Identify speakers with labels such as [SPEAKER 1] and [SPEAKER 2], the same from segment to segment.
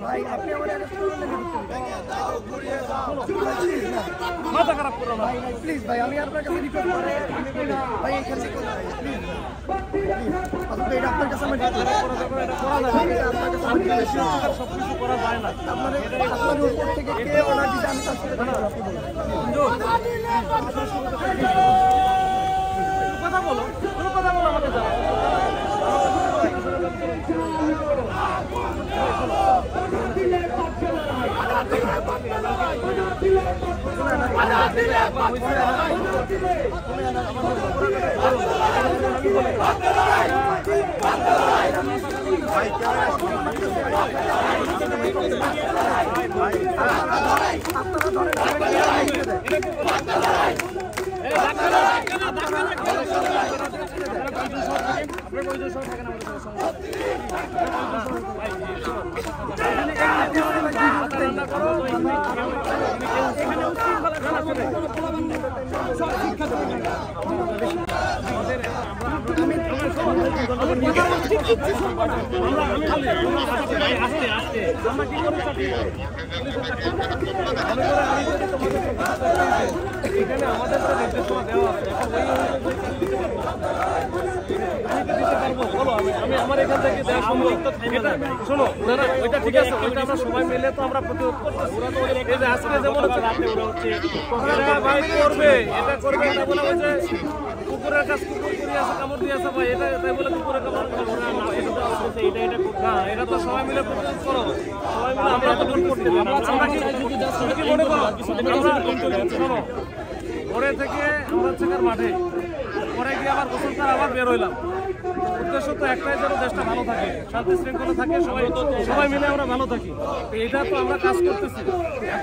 [SPEAKER 1] ভাই আপনি আমার
[SPEAKER 2] মাথা খারাপ করো না
[SPEAKER 1] ভাই প্লিজ ভাই আমি আপনার কাছে রিকোয়েস্ট করি ভাই এখানে প্লিজ আপনার কাছে আমি
[SPEAKER 2] সবকিছু করা যায় না।
[SPEAKER 1] আপনার উপর থেকে কে অর্ডার দিতে আমি তার সাথে
[SPEAKER 2] কথা বলো, কোনো কথা বলো আমাকে জানাও। এখানে আমাদের তো নির্দেশনা দেওয়া আছে, আমি আমার এখান থেকে দেওয়া সম্ভব। শোনো না, ওইটা ঠিক আছে, ওইটা আমরা সবাই মিলে তো আমরা প্রতিরোধ করতেছি। আজকে যেমন ভাই করবে, এটা করবে, এটা বলে ওই যে কুকুরের কাছে কুকুর করে আছে, কামড় দিয়ে আছে ভাই, এটা তাই বলে কুকুরের কামড় না, এটা তো সবাই মিলে প্রতিরোধ করো, সবাই মিলে আমরা তো করতে মনে করো। শোনো, ঘরে থেকে আমরা চেকার মাঠে পরে গিয়ে আবার গোসল করে আবার বের হইলাম। উদ্দেশ্য তো একটাই, যেন দেশটা ভালো থাকে, শান্তি শৃঙ্খলা থাকে, সবাই মিলে আমরা ভালো থাকি। এটা তো আমরা কাজ করতেছি।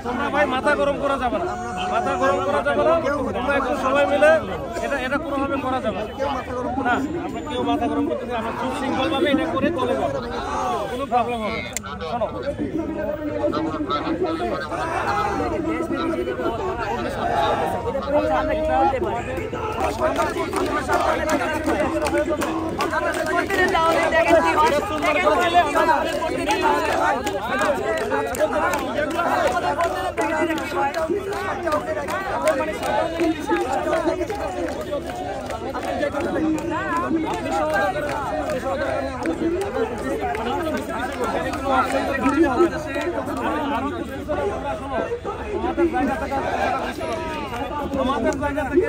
[SPEAKER 2] তোমরা ভাই মাথা গরম করা যাবে না, মাথা গরম করা যাবে না। তোমরা একটু সবাই মিলে এটা কোনোভাবে করা যাবে না। আমরা কেউ মাথা গরম করতেছি, আমরা খুব সিম্পল ভাবে এটা করে চলে যাবো, কোনো প্রবলেম হবে না। শোনো, আমাদের জায়গা থেকে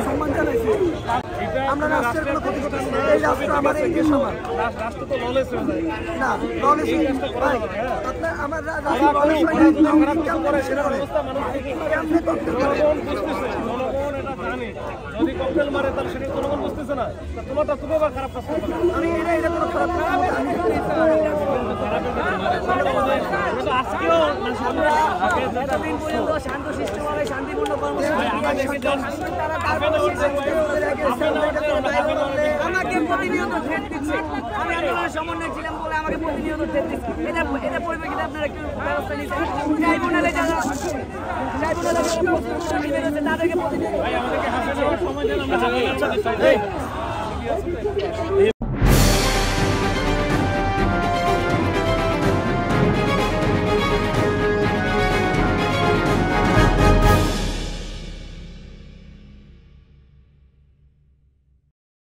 [SPEAKER 1] সম্মান জানাইছি। আমরা রাষ্ট্রের কোনো ক্ষতি করতেছি না, এই রাষ্ট্র আমাদের এই সমান।
[SPEAKER 2] রাষ্ট্র তো ললেস হয়ে যায়
[SPEAKER 1] না, ললেস আপনার আমার
[SPEAKER 2] জনগণ এটা জানে, যদি ককটেল মারে তার সেটা জনগণ বুঝতেছে না। তোমারটা তুমি আবার খারাপ কাজ করবে না।
[SPEAKER 1] আমি এটা কোনো খারাপ
[SPEAKER 2] আজকেও
[SPEAKER 3] যতদিন পর্যন্ত শান্ত শিষ্টভাবে শান্তিপূর্ণ আমাকে প্রতিনিয়ত থ্রেট দিচ্ছে। আমি আন্দোলনের সমন্বয় ছিলাম বলে আমাকে প্রতিনিয়ত থ্রেট দিচ্ছে। এটা পরিপ্রেক্ষিতে আপনারা একটু ব্যবস্থা নিচ্ছেন। ট্রাইব্যুনালে যারা তাদেরকে প্রতিনিয়ত